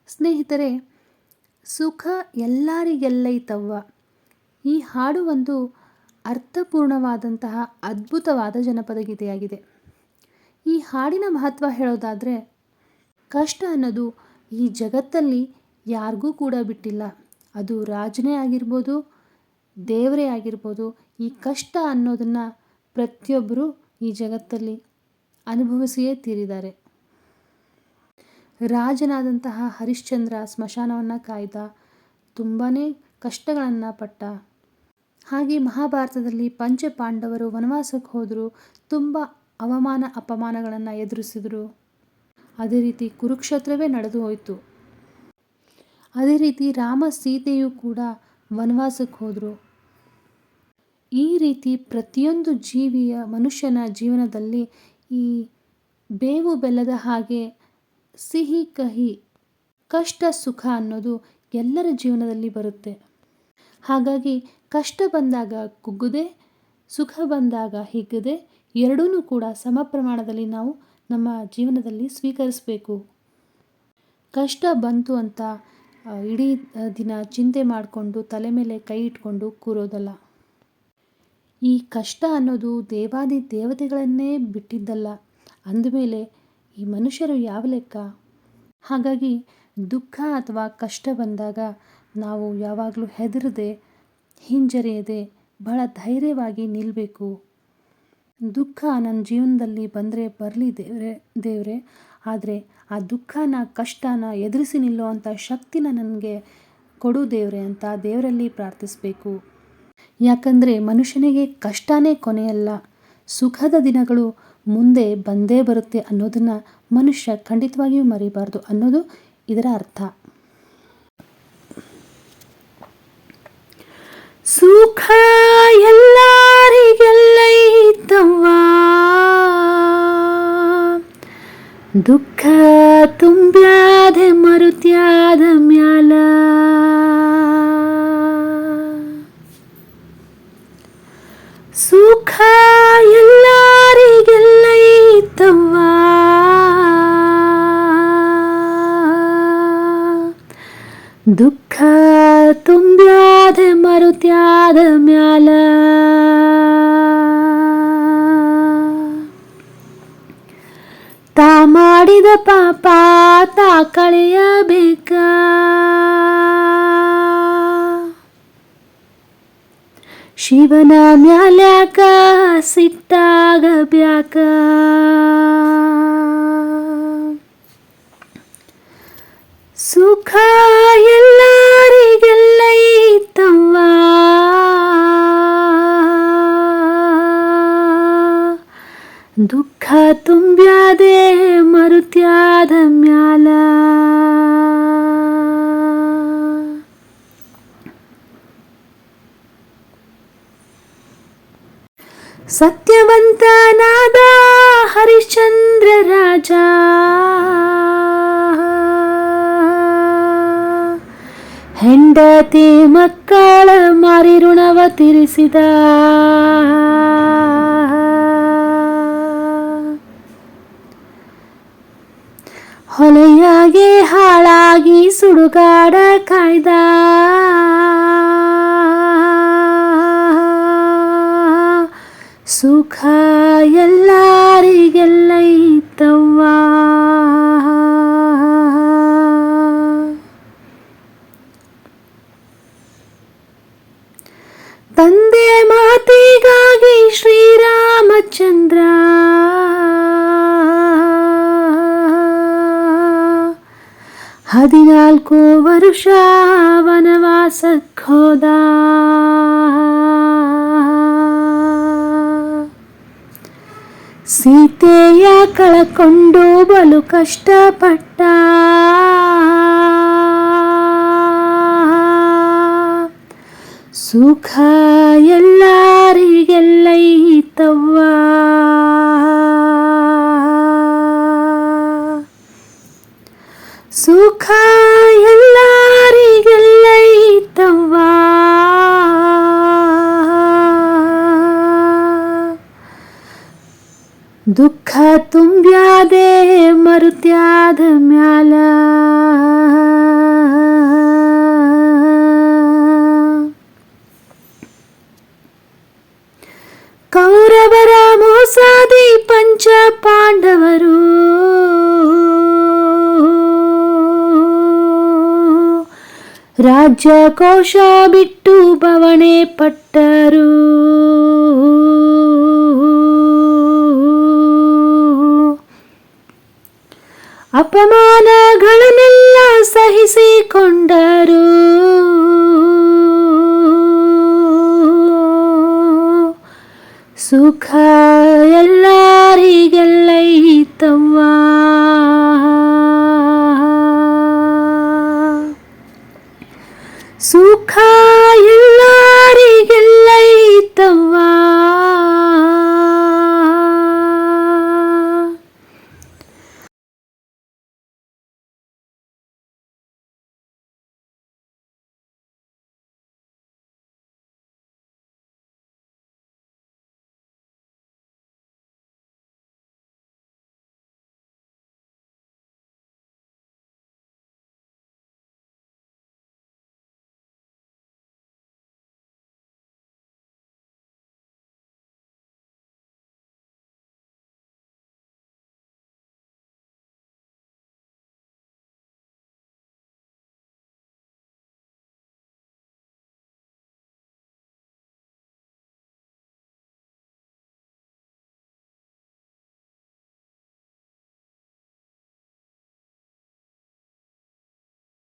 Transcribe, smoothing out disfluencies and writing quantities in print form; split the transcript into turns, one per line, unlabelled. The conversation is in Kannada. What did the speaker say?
ಸ್ನೇಹಿತರೆ, ಸುಖ ಎಲ್ಲರಿಗೆಲ್ಲೈತವ್ವ. ಈ ಹಾಡು ಒಂದು ಅರ್ಥಪೂರ್ಣವಾದಂತಹ ಅದ್ಭುತವಾದ ಜನಪದ ಗೀತೆಯಾಗಿದೆ. ಈ ಹಾಡಿನ ಮಹತ್ವ ಹೇಳೋದಾದರೆ, ಕಷ್ಟ ಅನ್ನೋದು ಈ ಜಗತ್ತಲ್ಲಿ ಯಾರಿಗೂ ಕೂಡ ಬಿಟ್ಟಿಲ್ಲ. ಅದು ರಾಜನೇ ಆಗಿರ್ಬೋದು, ದೇವರೇ ಆಗಿರ್ಬೋದು. ಈ ಕಷ್ಟ ಅನ್ನೋದನ್ನು ಪ್ರತಿಯೊಬ್ಬರು ಈ ಜಗತ್ತಲ್ಲಿ ಅನುಭವಿಸಿಯೇ ತೀರಿದ್ದಾರೆ. ರಾಜನಾದಂತಹ ಹರಿಶ್ಚಂದ್ರ ಸ್ಮಶಾನವನ್ನು ಕಾಯ್ದ, ತುಂಬಾ ಕಷ್ಟಗಳನ್ನು ಪಟ್ಟ. ಹಾಗೆ ಮಹಾಭಾರತದಲ್ಲಿ ಪಂಚಪಾಂಡವರು ವನವಾಸಕ್ಕೆ ಹೋದರು, ತುಂಬ ಅವಮಾನ ಅಪಮಾನಗಳನ್ನು ಎದುರಿಸಿದರು. ಅದೇ ರೀತಿ ಕುರುಕ್ಷೇತ್ರವೇ ನಡೆದು ಹೋಯಿತು. ಅದೇ ರೀತಿ ರಾಮ ಸೀತೆಯೂ ಕೂಡ ವನವಾಸಕ್ಕೆ ಹೋದರು. ಈ ರೀತಿ ಪ್ರತಿಯೊಂದು ಮನುಷ್ಯನ ಜೀವನದಲ್ಲಿ ಈ ಬೇವು ಬೆಲ್ಲದ ಹಾಗೆ ಸಿಹಿ ಕಹಿ, ಕಷ್ಟ ಸುಖ ಅನ್ನೋದು ಎಲ್ಲರ ಜೀವನದಲ್ಲಿ ಬರುತ್ತೆ. ಹಾಗಾಗಿ ಕಷ್ಟ ಬಂದಾಗ ಕುಗ್ಗದೆ, ಸುಖ ಬಂದಾಗ ಹಿಗ್ಗದೆ, ಎರಡೂ ಕೂಡ ಸಮ ಪ್ರಮಾಣದಲ್ಲಿ ನಾವು ನಮ್ಮ ಜೀವನದಲ್ಲಿ ಸ್ವೀಕರಿಸಬೇಕು. ಕಷ್ಟ ಬಂತು ಅಂತ ಇಡೀ ದಿನ ಚಿಂತೆ ಮಾಡಿಕೊಂಡು ತಲೆ ಮೇಲೆ ಕೈ ಇಟ್ಕೊಂಡು ಕೂರೋದಲ್ಲ. ಈ ಕಷ್ಟ ಅನ್ನೋದು ದೇವಾದಿ ದೇವತೆಗಳನ್ನೇ ಬಿಟ್ಟಿದ್ದಲ್ಲ. ಅಂದಮೇಲೆ ಈ ಮನುಷ್ಯರು ಯಾವ ಲೆಕ್ಕ? ಹಾಗಾಗಿ ದುಃಖ ಅಥವಾ ಕಷ್ಟ ಬಂದಾಗ ನಾವು ಯಾವಾಗಲೂ ಹೆದರದೆ, ಹಿಂಜರಿಯದೆ, ಬಹಳ ಧೈರ್ಯವಾಗಿ ನಿಲ್ಲಬೇಕು. ದುಃಖ ನನ್ನ ಜೀವನದಲ್ಲಿ ಬಂದರೆ ಬರಲಿ ದೇವರೇ, ಆದರೆ ಆ ದುಃಖನ ಕಷ್ಟನ ಎದುರಿಸಿ ನಿಲ್ಲುವಂಥ ಶಕ್ತಿನ ನನಗೆ ಕೊಡು ದೇವರೇ ಅಂತ ದೇವರಲ್ಲಿ ಪ್ರಾರ್ಥಿಸಬೇಕು. ಯಾಕಂದರೆ ಮನುಷ್ಯನಿಗೆ ಕಷ್ಟನೇ ಕೊನೆಯಲ್ಲ, ಸುಖದ ದಿನಗಳು ಮುಂದೆ ಬಂದೇ ಬರುತ್ತೆ ಅನ್ನೋದನ್ನು ಮನುಷ್ಯ ಖಂಡಿತವಾಗಿಯೂ ಮರಿಬಾರ್ದು ಅನ್ನೋದು ಇದರ ಅರ್ಥ. ಸುಖ ಎಲ್ಲರಿಗೆಲ್ಲೈತವ್ವ, ದುಃಖ ತುಂಬ್ಯಾದೆ ಮರುತ್ಯಾದ ಮ್ಯಾಲ. ಸುಖ ಎಲ್ಲರಿಗೆಲ್ಲೈತವ್ವ, ದುಃಖ ತುಂಬ್ಯಾದೆ ಮರುತ್ಯಾದ ಮ್ಯಾಲ. ತಾ ಮಾಡಿದ ಪಾಪ ತಾ ಕಳೆಯಬೇಕ, ಶಿವನ ಮ್ಯಾಲ್ಯಾಕ ಸಿಟ್ಟಾಗ ಬ್ಯಾಕ. ಸುಖ ಎಲ್ಲರಿಗೆಲ್ಲೈತವ್ವ, ದುಃಖ ತುಂಬ್ಯಾದೆ ಮರುತ್ಯಾದ ಮ್ಯಾಲ. ಸತ್ಯವಂತನಾದ ಹರಿಶ್ಚಂದ್ರ ರಾಜ, ಹೆಂಡತಿ ಮಕ್ಕಳ ಮಾರಿ ಋಣವ ತೀರಿಸಿದ. ಹೊಲೆಯಾಗೆ ಹಾಳಾಗಿ ಸುಡುಗಾಡ ಕಾಯ್ದ, ಸುಖ ಎಲ್ಲರಿಗೆಲ್ಲೈತವ್ವ, ತಂದೆ ಮಾತಿಗಾಗಿ ಶ್ರೀರಾಮಚಂದ್ರ, 14 ವರುಷ ವನವಾಸಕ್ಕೆ ಹೋದ. ಸೀತೆಯ ಕಳಕೊಂಡು ಬಲು ಕಷ್ಟಪಟ್ಟ, ಸುಖ ಎಲ್ಲರಿಗೆಲ್ಲೈತವ್ವ, ಸುಖ ಎಲ್ಲರಿಗೆಲ್ಲೈತವ್ವ. ದುಃಖ ತುಂಬ್ಯಾದೆ ಮರುತ್ಯಾದ ಮ್ಯಾಲ ಕೌರವರ ಮೋಸಾದಿ ಪಂಚ ಪಾಂಡವರು ರಾಜ್ಯ ಕೋಶ ಬಿಟ್ಟು ಬವಣೆ ಪಟ್ಟರು. ಅಪಮಾನಗಳನ್ನೆಲ್ಲ ಸಹಿಸಿಕೊಂಡರು. ಸುಖ ಎಲ್ಲ